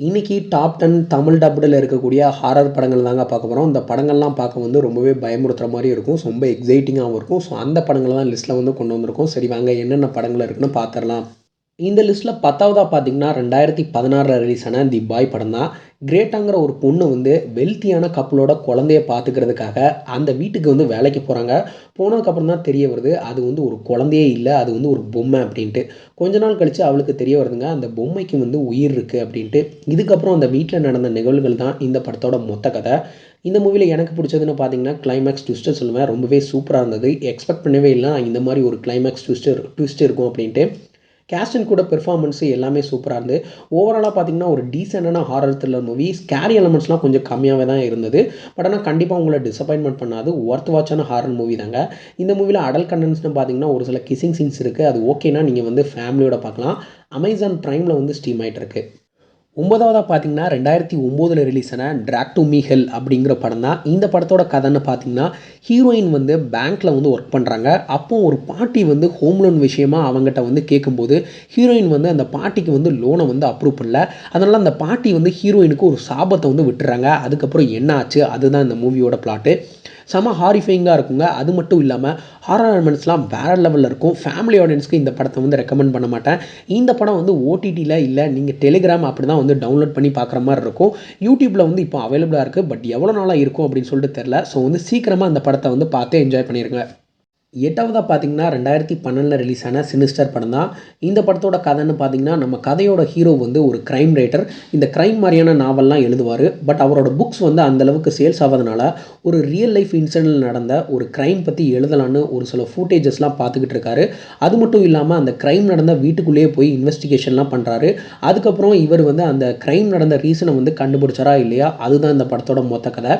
இன்னைக்கு டாப் 10 தமிழ் டப்டில் இருக்கக்கூடிய ஹாரர் படங்கள் தாங்க பார்க்க போகிறோம். இந்த படங்கள்லாம் பார்க்க வந்து ரொம்பவே பயமுறுத்துற மாதிரி இருக்கும். ரொம்ப எக்ஸைட்டிங்காகவும் இருக்கும். ஸோ அந்த படங்கள் தான் லிஸ்ட்டில் வந்து கொண்டு வந்திருக்கோம். சரி வாங்க என்னென்ன படங்கள் இருக்குன்னு பார்த்துடலாம். இந்த லிஸ்ட்டில் 10வதா பார்த்தீங்கன்னா 2016 ரிலீஸ் ஆன தி பாய் படம் தான். கிரேட்டாங்கிற ஒரு பொண்ணு வந்து வெல்த்தியான கப்பலோட குழந்தைய பார்த்துக்கிறதுக்காக அந்த வீட்டுக்கு வந்து வேலைக்கு போகிறாங்க. போனதுக்கப்புறம் தான் தெரிய வருது அது வந்து ஒரு குழந்தையே இல்லை, அது வந்து ஒரு பொம்மை அப்படின்ட்டு. கொஞ்ச நாள் கழித்து அவளுக்கு தெரிய வருதுங்க அந்த பொம்மைக்கு வந்து உயிர் இருக்குது அப்படின்ட்டு. இதுக்கப்புறம் அந்த வீட்டில் நடந்த நிகழ்வுகள் தான் இந்த படத்தோட மொத்த கதை. இந்த மூவியில் எனக்கு பிடிச்சதுன்னு பார்த்தீங்கன்னா கிளைமேக்ஸ் ட்விஸ்ட்டு சொல்லுவேன். ரொம்பவே சூப்பராக இருந்தது. எக்ஸ்பெக்ட் பண்ணவே இல்லை இந்த மாதிரி ஒரு கிளைமேக்ஸ் ட்விஸ்ட் இருக்கும் அப்படின்ட்டு. கேஸ்டன் கூட பெர்ஃபார்மன்ஸு எல்லாமே சூப்பராக இருந்து ஓவராலாக பார்த்தீங்கன்னா ஒரு டீசெண்டான ஹாரர் த்ரில்லர் மூவி. ஸ்கேரி எலமெண்ட்ஸ்லாம் கொஞ்சம் கம்மியாகவே தான் இருந்தது. பட் ஆனால் கண்டிப்பாக உங்களை டிசப்பாயின்மெண்ட் பண்ணாது. ஒர்த் வாட்சான ஹாரர் மூவி தாங்க. இந்த மூவியில் அடல்ட் கண்டென்ட்ஸ்னு பார்த்தீங்கன்னா ஒரு சில கிசிங் சீன்ஸ் இருக்குது. அது ஓகேனா நீங்கள் வந்து ஃபேமிலியோட பார்க்கலாம். அமேசான் ப்ரைமில் வந்து ஸ்ட்ரீம் ஆகிட்டு இருக்கு. 9வதா பார்த்தீங்கன்னா 2009 ரிலீஸ் ஆன ட்ராக் டு மீ ஹெல் அப்படிங்கிற படம் தான். இந்த படத்தோட கதைன்னு பார்த்தீங்கன்னா ஹீரோயின் வந்து பேங்க்கில் வந்து ஒர்க் பண்ணுறாங்க. அப்போது ஒரு பாட்டி வந்து ஹோம் லோன் விஷயமாக அவங்ககிட்ட வந்து கேட்கும்போது ஹீரோயின் வந்து அந்த பாட்டிக்கு வந்து லோனை வந்து அப்ரூவ் பண்ணல. அதனால் அந்த பாட்டி வந்து ஹீரோயினுக்கு ஒரு சாபத்தை வந்து விட்டுறாங்க. அதுக்கப்புறம் என்ன ஆச்சு அதுதான் இந்த மூவியோட பிளாட்டு. செம ஹாரிஃபைங்காக இருக்குங்க. அது மட்டும் இல்லாமல் ஹாரர் எலிமெண்ட்ஸ்லாம் வேறு லெவலில் இருக்கும். ஃபேமிலி ஆடியன்ஸ்க்கு இந்த படத்தை வந்து ரெக்கமெண்ட் பண்ண மாட்டேன். இந்த படம் வந்து ஓடிடியில் இல்லை, நீங்கள் டெலிகிராம் அப்படி தான் வந்து டவுன்லோட் பண்ணி பார்க்குற மாதிரி இருக்கும். யூடியூப்பில் வந்து இப்போ அவைலபிளாக இருக்குது. பட் எவ்வளோ நாளாக இருக்கும் அப்படின்னு சொல்லிட்டு தெரில. ஸோ வந்து சீக்கிரமாக அந்த படத்தை வந்து பார்த்து என்ஜாய் பண்ணிடுங்க. 8வதா பார்த்தீங்கன்னா 2012 ரிலீஸ் ஆன சினிஸ்டர் படம் தான். இந்த படத்தோட கதைன்னு பார்த்தீங்கன்னா நம்ம கதையோட ஹீரோ வந்து ஒரு க்ரைம் ரைட்டர். இந்த க்ரைம் மாதிரியான நாவல்லாம் எழுதுவார். பட் அவரோட புக்ஸ் வந்து அந்தளவுக்கு சேல்ஸ் ஆகாதனால ஒரு ரியல் லைஃப் இன்சிடென்ட் நடந்த ஒரு க்ரைம் பற்றி எழுதலான்னு ஒரு சில ஃபூட்டேஜஸ்லாம் பார்த்துக்கிட்டு இருக்காரு. அது மட்டும் இல்லாமல் அந்த க்ரைம் நடந்த வீட்டுக்குள்ளேயே போய் இன்வெஸ்டிகேஷன்லாம் பண்ணுறாரு. அதுக்கப்புறம் இவர் வந்து அந்த க்ரைம் நடந்த ரீசனை வந்து கண்டுபிடிச்சாரா இல்லையா அதுதான் இந்த படத்தோட மொத்த கதை.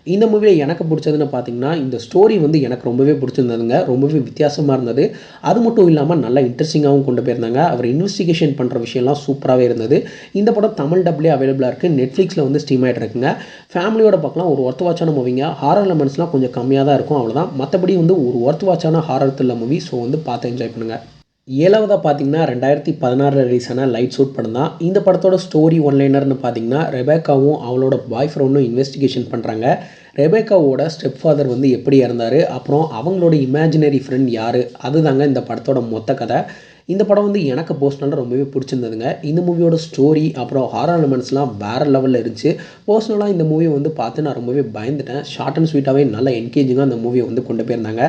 இந்த மூவியில் எனக்கு பிடிச்சதுன்னு பார்த்தீங்கன்னா இந்த ஸ்டோரி வந்து எனக்கு ரொம்பவே பிடிச்சிருந்ததுங்க. ரொம்பவே வித்தியாசமாக இருந்தது. அது மட்டும் இல்லாமல் நல்லா இன்ட்ரெஸ்டிங்காகவும் கொண்டு போயிருந்தாங்க. அவர் இன்வெஸ்டிகேஷன் பண்ணுற விஷயம்லாம் சூப்பராகவே இருந்தது. இந்த படம் தமிழ் டப்லேயே அவைலபிளாக இருக்குது. நெட்ஃப்ளிக்ஸில் வந்து ஸ்ட்ரீம் ஆகிட்டு இருக்குங்க. ஃபேமிலியோட பார்க்கலாம். ஒரு ஒர்த் வாட்சான மூவிங்க. ஹாரர் எலமெண்ட்ஸ்லாம் கொஞ்சம் கம்மியாக தான் இருக்கும், அவ்வளோதான். மற்றபடி வந்து ஒரு ஒர்த் வாட்சான ஹாரர் த்ரில்லர் மூவி. ஸோ வந்து பார்த்து என்ஜாய் பண்ணுங்கள். 7வதா பார்த்தீங்கன்னா 2016 ரிலீஸ் ஆன லைட் சூட் படம் தான். இந்த படத்தோட ஸ்டோரி ஒன்லைனர்னு பார்த்தீங்கன்னா ரெபேக்காவும் அவளோட பாய் ஃப்ரெண்டும் இன்வெஸ்டிகேஷன் பண்ணுறாங்க. ரெபேக்காவோட ஸ்டெப் ஃபாதர் வந்து எப்படி இறந்தார், அப்புறம் அவங்களோட இமேஜினரி ஃப்ரெண்ட் யார், அதுதாங்க இந்த படத்தோட மொத்த கதை. இந்த படம் வந்து எனக்கு பர்சனலாக ரொம்பவே பிடிச்சிருந்ததுங்க. இந்த மூவியோட ஸ்டோரி அப்புறம் ஹாரர் எலிமெண்ட்ஸ்லாம் வேறு லெவலில் இருந்துச்சு. பர்சனலாக இந்த மூவியை வந்து பார்த்து நான் ரொம்பவே பயந்துட்டேன். ஷார்ட் அண்ட் ஸ்வீட்டாகவே நல்லா என்கேஜிங்காக அந்த மூவியை வந்து கொண்டு போயிருந்தாங்க.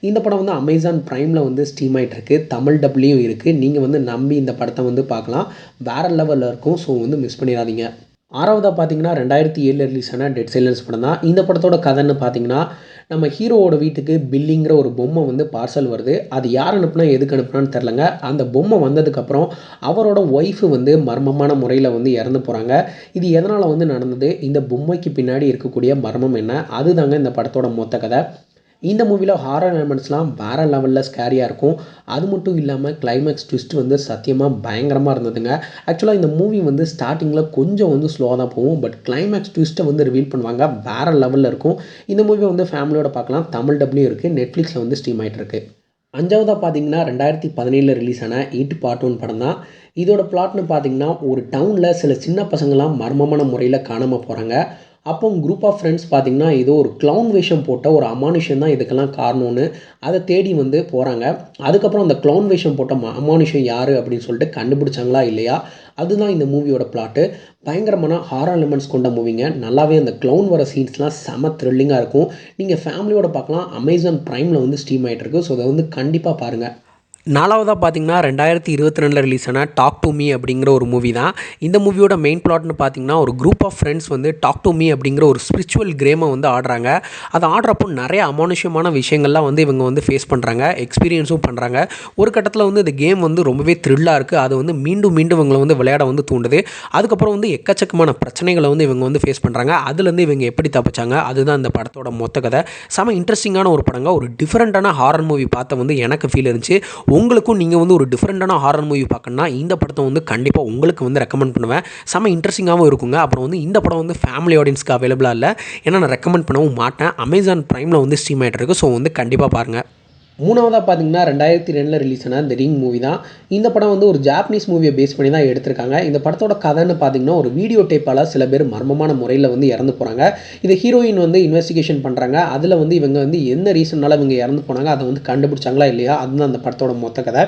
இந்த படம் வந்து அமேசான் ப்ரைமில் வந்து ஸ்ட்ரீம் ஆகிட்டு இருக்குது. தமிழ் டப்லேயும் இருக்குது. நீங்கள் வந்து நம்பி இந்த படத்தை வந்து பார்க்கலாம். வேறு லெவலில் இருக்கும். ஸோ வந்து மிஸ் பண்ணிடாதீங்க. 6வதா பார்த்தீங்கன்னா 2007 ரிலீஸ் ஆன டெட் சைலன்ஸ் படம் தான். இந்த படத்தோட கதைன்னு பார்த்தீங்கன்னா நம்ம ஹீரோவோட வீட்டுக்கு பில்லிங்கிற ஒரு பொம்மை வந்து பார்சல் வருது. அது யார் அனுப்புனா எதுக்கு அனுப்புனான்னு தெரிலங்க. அந்த பொம்மை வந்ததுக்கப்புறம் அவரோட ஒய்ஃபு வந்து மர்மமான முறையில் வந்து இறந்து போகிறாங்க. இது எதனால் வந்து நடந்தது, இந்த பொம்மைக்கு பின்னாடி இருக்கக்கூடிய மர்மம் என்ன, அதுதாங்க இந்த படத்தோட மொத்த கதை. இந்த மூவியில் ஹாரர் எலிமெண்ட்ஸ்லாம் வேறு லெவலில் ஸ்கேரியாக இருக்கும். அது மட்டும் இல்லாமல் கிளைமேக்ஸ் ட்விஸ்ட் வந்து சத்தியமாக பயங்கரமாக இருந்ததுங்க. ஆக்சுவலாக இந்த மூவி வந்து ஸ்டார்டிங்கில் கொஞ்சம் வந்து ஸ்லோவாக தான் போகும். பட் கிளைமேக்ஸ் ட்விஸ்ட்டை வந்து ரிவீல் பண்ணுவாங்க. வேறு லெவலில் இருக்கும். இந்த மூவி வந்து ஃபேமிலியோட பார்க்கலாம். தமிழ் டப்லேயும் இருக்குது. நெட்ஃப்ளிக்ஸில் வந்து ஸ்ட்ரீம் ஆகிட்டு இருக்கு. 5வதா பார்த்தீங்கன்னா 2017 ரிலீஸ் ஆன ஈட் பார்ட் 1 படம் தான். இதோட பிளாட்னு பார்த்தீங்கன்னா ஒரு டவுனில் சில சின்ன பசங்களாம் மர்மமான முறையில் காணாமல் போகிறாங்க. அப்போ குரூப் ஆஃப் ஃப்ரெண்ட்ஸ் பார்த்திங்கன்னா ஏதோ ஒரு க்ளவுன் வேஷம் போட்ட ஒரு அமானுஷம் தான் இதுக்கெல்லாம் காரணம்னு அதை தேடி வந்து போகிறாங்க. அதுக்கப்புறம் அந்த க்ளவுன் வேஷம் போட்ட அமானுஷம் யார் அப்படின்னு சொல்லிட்டு கண்டுபிடிச்சாங்களா இல்லையா அதுதான் இந்த மூவியோட பிளாட்டு. பயங்கரமான ஹாரர் எலிமெண்ட்ஸ் கொண்ட மூவிங்க. நல்லாவே அந்த க்ளவுன் வர சீன்ஸ்லாம் செம த்ரில்லிங்காக இருக்கும். நீங்கள் ஃபேமிலியோட பார்க்கலாம். அமேசான் ப்ரைமில் வந்து ஸ்ட்ரீம் ஆகிட்டு இருக்கு. ஸோ அதை வந்து கண்டிப்பாக பாருங்கள். 4வதா பார்த்தீங்கன்னா 2022 ரிலீஸ் ஆன டாக் டு மீ அப்படிங்கிற ஒரு மூவி தான். இந்த மூவியோட மெயின் பிளாட்னு பார்த்தீங்கன்னா ஒரு குரூப் ஆஃப் ஃப்ரெண்ட்ஸ் வந்து டாக் டு மீ அப்படிங்கிற ஒரு ஸ்பிரிச்சுவல் கேமை வந்து ஆடுறாங்க. அதை ஆடுறப்போ நிறைய அமானுஷ்யமான விஷயங்கள்லாம் வந்து இவங்க வந்து ஃபேஸ் பண்ணுறாங்க, எக்ஸ்பீரியன்ஸும் பண்ணுறாங்க. ஒரு கட்டத்தில் வந்து இந்த கேம் வந்து ரொம்பவே த்ரில்லாக இருக்குது. அது வந்து மீண்டும் மீண்டும் இவங்களை வந்து விளையாட வந்து தூண்டுது. அதுக்கப்புறம் வந்து எக்கச்சக்கமான பிரச்சனைகளை வந்து இவங்க வந்து ஃபேஸ் பண்ணுறாங்க. அதுலேருந்து இவங்க எப்படி தப்பிச்சாங்க அதுதான் இந்த படத்தோட மொத்த கதை. செம இன்ட்ரெஸ்டிங்கான ஒரு படங்க. ஒரு டிஃப்ரெண்ட்டான ஹாரர் மூவி பார்த்த வந்து எனக்கு ஃபீல் இருந்துச்சு. உங்களுக்கும் நீங்கள் வந்து ஒரு டிஃப்ரெண்ட்டான ஹாரர் மூவி பார்க்கணுன்னா இந்த படத்தை வந்து கண்டிப்பாக உங்களுக்கு வந்து ரெக்கமெண்ட் பண்ணுவேன். செம்ம இன்ட்ரெஸ்டிங்காகவும் இருக்குங்க. அப்புறம் வந்து இந்த படம் வந்து ஃபேமிலி ஆடியன்ஸ்க்கு அவைலபிளாக இல்லை, ஏன்னா நான் ரெக்கமெண்ட் பண்ணவும் மாட்டேன். அமேசான் ப்ரைமில் வந்து ஸ்ட்ரீம் ஆகிட்டு இருக்கு. ஸோ வந்து கண்டிப்பாக பாருங்கள். மூணாவதா பார்த்தீங்கன்னா 2002ல ரிலீஸ் ஆன தி ரிங் மூவி தான். இந்த படம் வந்து ஒரு ஜாப்பனீஸ் மூவிய பேஸ் பண்ணி தான் எடுத்திருக்காங்க. இந்த படத்தோட கதைன்னு பார்த்தீங்கன்னா, ஒரு வீடியோ டேப்பால சில பேர் மர்மமான முறையில வந்து இறந்து போறாங்க. இத ஹீரோயின் வந்து இன்வெஸ்டிகேஷன் பண்றாங்க. அதுல வந்து இவங்க வந்து என்ன ரீசன்னால இவங்க இறந்து போனாங்க, அத வந்து கண்டுபிடிச்சாங்களா இல்லையா? அதுதான் அந்த படத்தோட மொத்த கதை.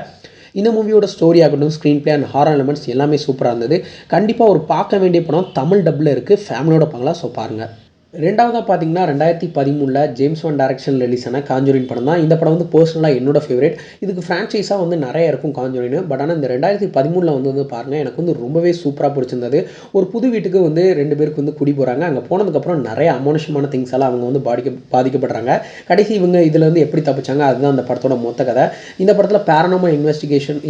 இந்த மூவியோட ஸ்டோரி ஆகட்டும், screen play and horror elements எல்லாமே சூப்பரா இருந்தது. கண்டிப்பா ஒரு பார்க்க வேண்டிய படம். தமிழ் டப்ல இருக்கு. ஃபேமிலியோட பார்க்கலாம். ஸோ பாருங்க. 2வதா பார்த்தீங்கன்னா 2013ல ஜேம்ஸ் வான் டைரக்ஷன்ல ரிலீஸ் ஆன காஞ்சூரிங் படம் தான். இந்த படம் வந்து பர்சனலா என்னோட ஃபேவரைட். இதுக்கு ஃப்ரான்ச்சைஸா வந்து நெறைய இருக்கும் காஞ்சூரிங். பட் ஆனா இந்த 2013ல வந்து பாருங்க எனக்கு வந்து ரொம்பவே சூப்பரா பிடிச்சிருந்தது. ஒரு புது வீட்டுக்கு வந்து 2 பேருக்கு வந்து குடி போறாங்க. அங்க போனதுக்கப்புறம் நெறைய அமானுஷ்யமான திங்ஸ் எல்லாம் அவங்க வந்து பாதிக்கப்படுறாங்க. கடைசி இவங்க இதுல இருந்து எப்படி தப்பிச்சாங்க அதுதான் அந்த படத்தோட மொத்த கதை. இந்த படத்துல பாராநார்மல்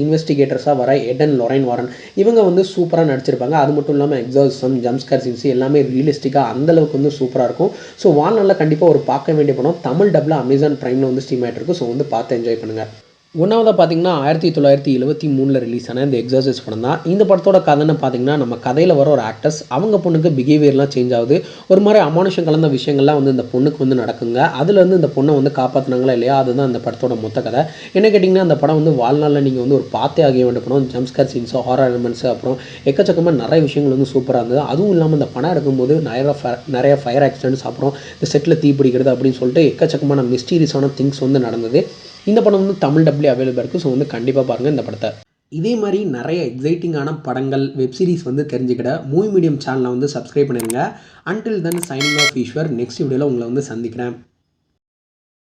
இன்வெஸ்டிகேட்டர்ஸா வர எட் அண்ட் லொரைன் வாரன் இவங்க வந்து சூப்பரா நடிச்சிருப்பாங்க. அது மட்டும் இல்லாம எக்ஸார்சிசம், ஜம்ப் ஸ்கேர் சீன்ஸ் எல்லாமே ரியலிஸ்டிக்கா அந்த அளவுக்கு வந்து சூப்பரா இருக்கும். ஸோ வாழ்நாளில் கண்டிப்பாக ஒரு பார்க்க வேண்டிய படம். தமிழ் டப்ல அமேசான் பிரைமில் வந்து ஸ்ட்ரீம் ஆகிட்டு இருக்கு. ஸோ வந்து பார்த்து என்ஜாய் பண்ணுங்கள். ஒன்றாவதாக பார்த்தீங்கன்னா 1973ல் ரிலீஸ் ஆன இந்த எக்ஸார்சிஸ்ட் படம் தான். இந்த படத்தோட கதைன்னு பார்த்தீங்கன்னா நம்ம கதையில் வர ஒரு ஆக்டர்ஸ் அவங்க பொண்ணுக்கு பிஹேவியர்லாம் சேஞ்ச் ஆகுது. ஒரு மாதிரி அமானுஷம் கலந்த விஷயங்கள்லாம் வந்து இந்த பொண்ணுக்கு வந்து நடக்குங்க. அதுலேருந்து இந்த பொண்ணை வந்து காப்பாற்றினாங்களா இல்லையா அதுதான் அந்த படத்தோட மொத்த கதை. என்ன கேட்டிங்கன்னா அந்த படம் வந்து வாழ்நாளில் நீங்கள் வந்து ஒரு பார்த்தே ஆக வேண்டிய படம். ஜம்ப்ஸ்கேர் சீன்ஸோ ஹாரர் எலிமெண்ட்ஸு அப்புறம் எக்கச்சக்கமாக நிறைய விஷயங்கள் வந்து சூப்பராக இருந்தது. அதுவும் இல்லாமல் இந்த படம் எடுக்கும்போது நிறைய ஃபயர் ஆக்சிடென்ட்ஸ் அப்புறம் இந்த செட்டில் தீ பிடிக்கிறது அப்படின்னு சொல்லிட்டு எக்கச்சக்கமான மிஸ்டீரியஸான திங்ஸ் வந்து நடந்தது. இந்த படம் வந்து தமிழ் டப்லேயே அவைலபிளாக இருக்குது. ஸோ வந்து கண்டிப்பாக பாருங்கள் இந்த படத்தை. இதே மாதிரி நிறைய எக்ஸைட்டிங்கான படங்கள், வெப் சீரிஸ் வந்து தெரிஞ்சுக்கிட மூவி மீடியம் சேனலை வந்து சப்ஸ்கிரைப் பண்ணிடுங்க. Until then signing off Eswar. Next வீடியோவில் உங்களை வந்து சந்திக்கிறேன்.